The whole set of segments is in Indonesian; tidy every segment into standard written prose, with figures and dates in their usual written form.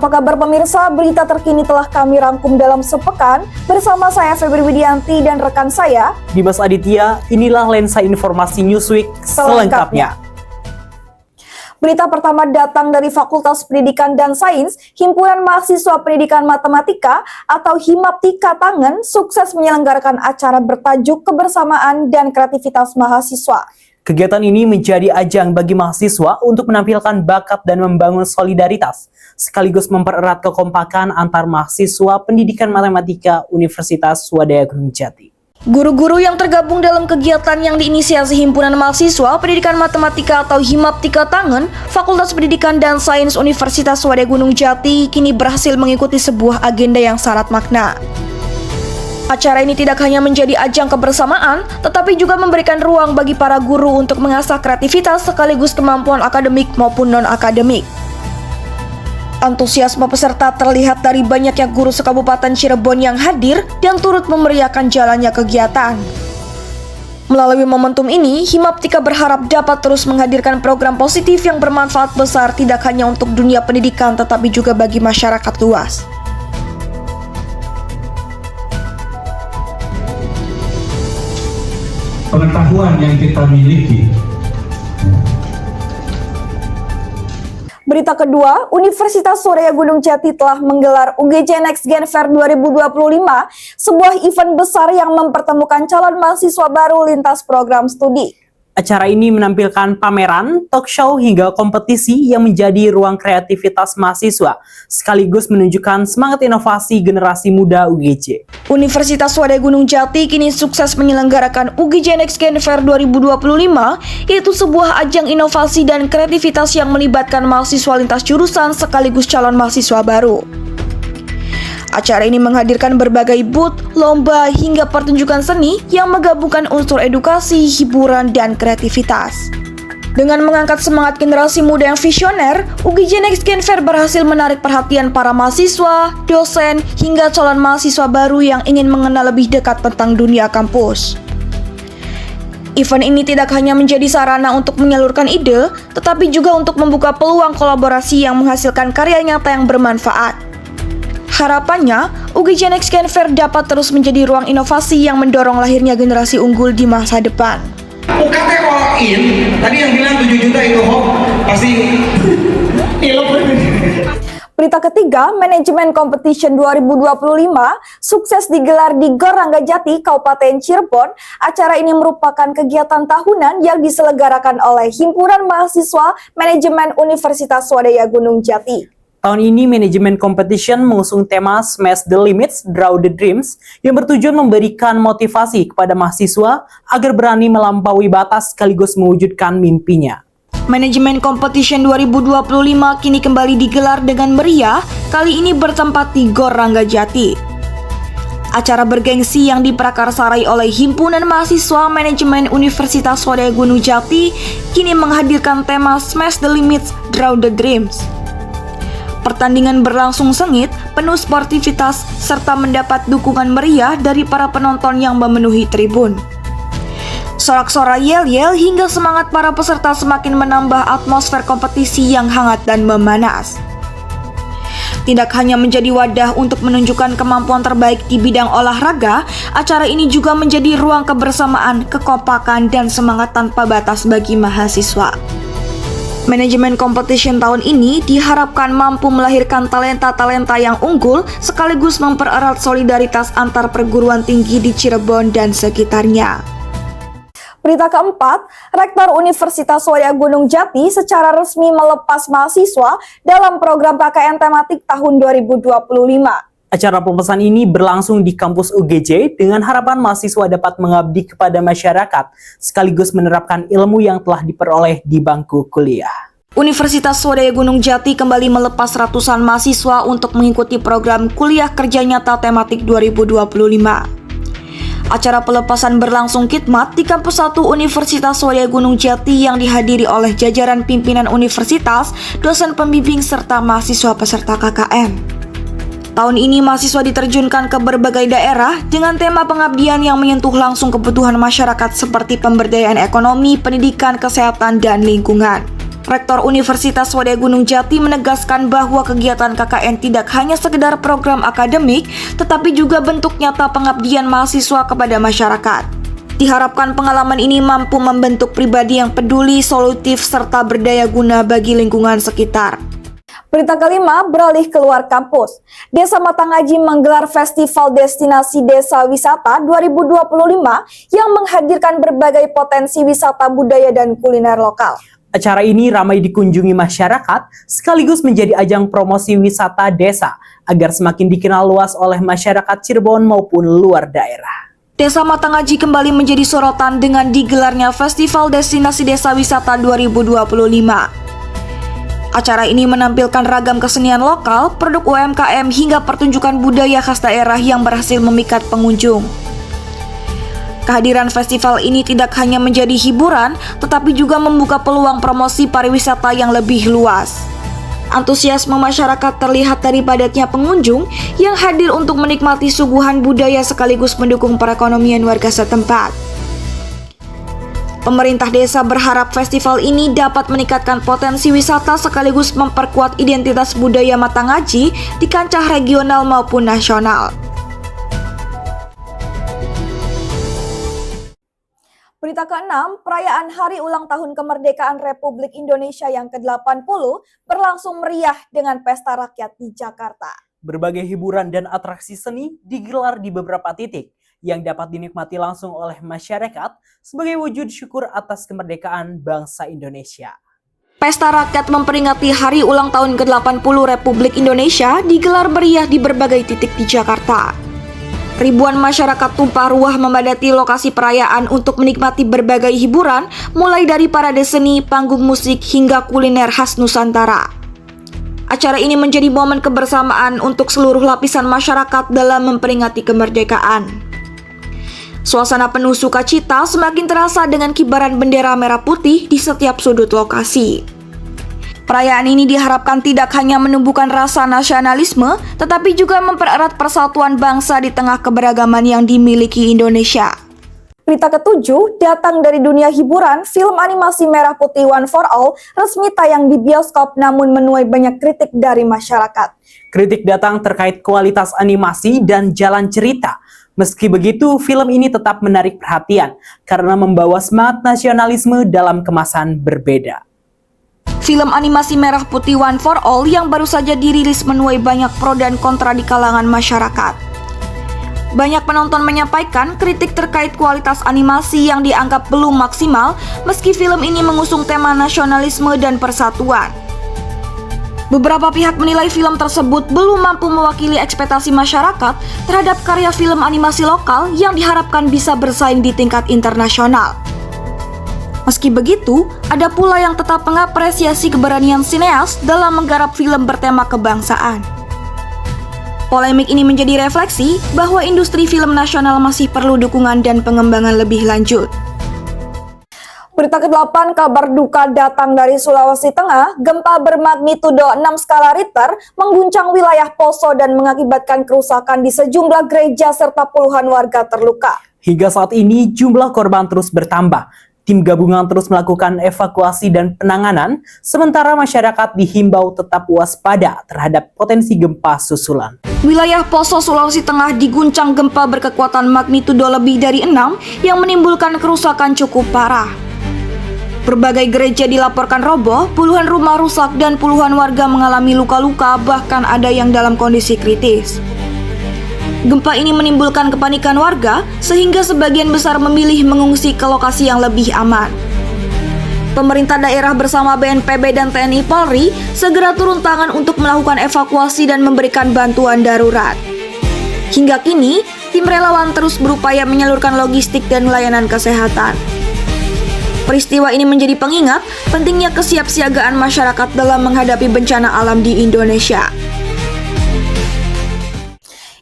Apa kabar pemirsa? Berita terkini telah kami rangkum dalam sepekan bersama saya Febri Widianti dan rekan saya Dimas Aditya. Inilah lensa informasi Newsweek selengkapnya. Berita pertama datang dari Fakultas Pendidikan dan Sains, Himpunan Mahasiswa Pendidikan Matematika atau Himaptika Tangen sukses menyelenggarakan acara bertajuk Kebersamaan dan Kreativitas Mahasiswa. Kegiatan ini menjadi ajang bagi mahasiswa untuk menampilkan bakat dan membangun solidaritas, sekaligus mempererat kekompakan antar mahasiswa Pendidikan Matematika Universitas Swadaya Gunung Jati. Guru-guru yang tergabung dalam kegiatan yang diinisiasi Himpunan Mahasiswa Pendidikan Matematika atau Himaptika Tangen, Fakultas Pendidikan dan Sains Universitas Swadaya Gunung Jati kini berhasil mengikuti sebuah agenda yang syarat makna. Acara ini tidak hanya menjadi ajang kebersamaan, tetapi juga memberikan ruang bagi para guru untuk mengasah kreativitas sekaligus kemampuan akademik maupun non-akademik. Antusiasme peserta terlihat dari banyaknya guru sekabupaten Cirebon yang hadir dan turut memeriahkan jalannya kegiatan. Melalui momentum ini, Himaptika berharap dapat terus menghadirkan program positif yang bermanfaat besar tidak hanya untuk dunia pendidikan tetapi juga bagi masyarakat luas. Pengetahuan yang kita miliki. Berita kedua, Universitas Swadaya Gunung Jati telah menggelar UGJ Next Gen Fair 2025, sebuah event besar yang mempertemukan calon mahasiswa baru lintas program studi. Acara ini menampilkan pameran, talk show hingga kompetisi yang menjadi ruang kreativitas mahasiswa, sekaligus menunjukkan semangat inovasi generasi muda UGJ. Universitas Swadaya Gunung Jati kini sukses menyelenggarakan UGJ Next Gen Fair 2025, yaitu sebuah ajang inovasi dan kreativitas yang melibatkan mahasiswa lintas jurusan sekaligus calon mahasiswa baru. Acara ini menghadirkan berbagai booth, lomba, hingga pertunjukan seni yang menggabungkan unsur edukasi, hiburan, dan kreativitas. Dengan mengangkat semangat generasi muda yang visioner, UGJ Next Gen Fair berhasil menarik perhatian para mahasiswa, dosen, hingga calon mahasiswa baru yang ingin mengenal lebih dekat tentang dunia kampus. Event ini tidak hanya menjadi sarana untuk menyalurkan ide, tetapi juga untuk membuka peluang kolaborasi yang menghasilkan karya nyata yang bermanfaat. Harapannya, UGJ Next Gen Fair dapat terus menjadi ruang inovasi yang mendorong lahirnya generasi unggul di masa depan. UKT all in, tadi yang bilang 7 juta itu hoax, pasti Berita ketiga, Manajemen Competition 2025 sukses digelar di Gor Ranggajati, Kabupaten Cirebon. Acara ini merupakan kegiatan tahunan yang diselenggarakan oleh Himpunan Mahasiswa Manajemen Universitas Swadaya Gunung Jati. Tahun ini manajemen competition mengusung tema Smash the Limits, Draw the Dreams yang bertujuan memberikan motivasi kepada mahasiswa agar berani melampaui batas sekaligus mewujudkan mimpinya. Manajemen Competition 2025 kini kembali digelar dengan meriah, kali ini bertempat di Gor Ranggajati. Acara bergengsi yang diprakarsarai oleh Himpunan Mahasiswa Manajemen Universitas Swadaya Gunung Jati kini menghadirkan tema Smash the Limits, Draw the Dreams. Pertandingan berlangsung sengit, penuh sportivitas, serta mendapat dukungan meriah dari para penonton yang memenuhi tribun. Sorak-sorai yel-yel hingga semangat para peserta semakin menambah atmosfer kompetisi yang hangat dan memanas. Tidak hanya menjadi wadah untuk menunjukkan kemampuan terbaik di bidang olahraga, acara ini juga menjadi ruang kebersamaan, kekompakan, dan semangat tanpa batas bagi mahasiswa. Manajemen competition tahun ini diharapkan mampu melahirkan talenta-talenta yang unggul sekaligus mempererat solidaritas antar perguruan tinggi di Cirebon dan sekitarnya. Berita keempat, Rektor Universitas Swadaya Gunung Jati secara resmi melepas mahasiswa dalam program KKN tematik tahun 2025. Acara pelepasan ini berlangsung di kampus UGJ dengan harapan mahasiswa dapat mengabdi kepada masyarakat sekaligus menerapkan ilmu yang telah diperoleh di bangku kuliah. Universitas Swadaya Gunung Jati kembali melepas ratusan mahasiswa untuk mengikuti program kuliah kerja nyata tematik 2025. Acara pelepasan berlangsung khidmat di Kampus 1 Universitas Swadaya Gunung Jati yang dihadiri oleh jajaran pimpinan universitas, dosen pembimbing serta mahasiswa peserta KKN. Tahun ini mahasiswa diterjunkan ke berbagai daerah dengan tema pengabdian yang menyentuh langsung kebutuhan masyarakat seperti pemberdayaan ekonomi, pendidikan, kesehatan, dan lingkungan. Rektor Universitas Swadaya Gunung Jati menegaskan bahwa kegiatan KKN tidak hanya sekedar program akademik, tetapi juga bentuk nyata pengabdian mahasiswa kepada masyarakat. Diharapkan pengalaman ini mampu membentuk pribadi yang peduli, solutif, serta berdaya guna bagi lingkungan sekitar. Berita kelima, beralih keluar kampus. Desa Matangaji menggelar Festival Destinasi Desa Wisata 2025 yang menghadirkan berbagai potensi wisata budaya dan kuliner lokal. Acara ini ramai dikunjungi masyarakat sekaligus menjadi ajang promosi wisata desa agar semakin dikenal luas oleh masyarakat Cirebon maupun luar daerah. Desa Matangaji kembali menjadi sorotan dengan digelarnya Festival Destinasi Desa Wisata 2025. Acara ini menampilkan ragam kesenian lokal, produk UMKM hingga pertunjukan budaya khas daerah yang berhasil memikat pengunjung. Kehadiran festival ini tidak hanya menjadi hiburan, tetapi juga membuka peluang promosi pariwisata yang lebih luas. Antusiasme masyarakat terlihat dari padatnya pengunjung yang hadir untuk menikmati suguhan budaya sekaligus mendukung perekonomian warga setempat. Pemerintah desa berharap festival ini dapat meningkatkan potensi wisata sekaligus memperkuat identitas budaya Matangaji di kancah regional maupun nasional. Berita ke-6, perayaan Hari Ulang Tahun Kemerdekaan Republik Indonesia yang ke-80 berlangsung meriah dengan pesta rakyat di Jakarta. Berbagai hiburan dan atraksi seni digelar di beberapa titik yang dapat dinikmati langsung oleh masyarakat sebagai wujud syukur atas kemerdekaan bangsa Indonesia. Pesta rakyat memperingati Hari Ulang Tahun ke-80 Republik Indonesia digelar meriah di berbagai titik di Jakarta. Ribuan masyarakat tumpah ruah memadati lokasi perayaan untuk menikmati berbagai hiburan, mulai dari parade seni, panggung musik, hingga kuliner khas Nusantara. Acara ini menjadi momen kebersamaan untuk seluruh lapisan masyarakat dalam memperingati kemerdekaan. Suasana penuh sukacita semakin terasa dengan kibaran bendera merah putih di setiap sudut lokasi. Perayaan ini diharapkan tidak hanya menumbuhkan rasa nasionalisme, tetapi juga mempererat persatuan bangsa di tengah keberagaman yang dimiliki Indonesia. Berita ke-7, datang dari dunia hiburan, film animasi Merah Putih One for All resmi tayang di bioskop namun menuai banyak kritik dari masyarakat. Kritik datang terkait kualitas animasi dan jalan cerita. Meski begitu, film ini tetap menarik perhatian karena membawa semangat nasionalisme dalam kemasan berbeda. Film animasi Merah Putih One for All yang baru saja dirilis menuai banyak pro dan kontra di kalangan masyarakat. Banyak penonton menyampaikan kritik terkait kualitas animasi yang dianggap belum maksimal meski film ini mengusung tema nasionalisme dan persatuan. Beberapa pihak menilai film tersebut belum mampu mewakili ekspektasi masyarakat terhadap karya film animasi lokal yang diharapkan bisa bersaing di tingkat internasional. Meski begitu, ada pula yang tetap mengapresiasi keberanian sineas dalam menggarap film bertema kebangsaan. Polemik ini menjadi refleksi bahwa industri film nasional masih perlu dukungan dan pengembangan lebih lanjut. Berita ke-8, kabar duka datang dari Sulawesi Tengah. Gempa bermagnitudo 6 skala Richter mengguncang wilayah Poso dan mengakibatkan kerusakan di sejumlah gereja serta puluhan warga terluka. Hingga saat ini jumlah korban terus bertambah. Tim gabungan terus melakukan evakuasi dan penanganan, sementara masyarakat dihimbau tetap waspada terhadap potensi gempa susulan. Wilayah Poso, Sulawesi Tengah diguncang gempa berkekuatan magnitudo lebih dari 6 yang menimbulkan kerusakan cukup parah. Berbagai gereja dilaporkan roboh, puluhan rumah rusak dan puluhan warga mengalami luka-luka, bahkan ada yang dalam kondisi kritis. Gempa ini menimbulkan kepanikan warga sehingga sebagian besar memilih mengungsi ke lokasi yang lebih aman. Pemerintah daerah bersama BNPB dan TNI Polri segera turun tangan untuk melakukan evakuasi dan memberikan bantuan darurat. Hingga kini, tim relawan terus berupaya menyalurkan logistik dan layanan kesehatan. Peristiwa ini menjadi pengingat pentingnya kesiapsiagaan masyarakat dalam menghadapi bencana alam di Indonesia.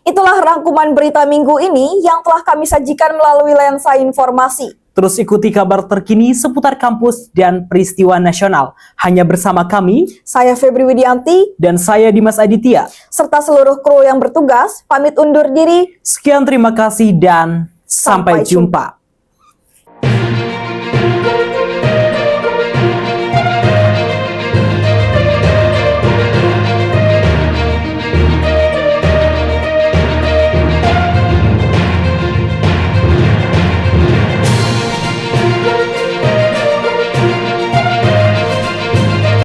Itulah rangkuman berita minggu ini yang telah kami sajikan melalui lensa informasi. Terus ikuti kabar terkini seputar kampus dan peristiwa nasional. Hanya bersama kami, Saya Febri Widianti, dan saya Dimas Aditya. serta seluruh kru yang bertugas, pamit undur diri. Sekian terima kasih dan sampai jumpa.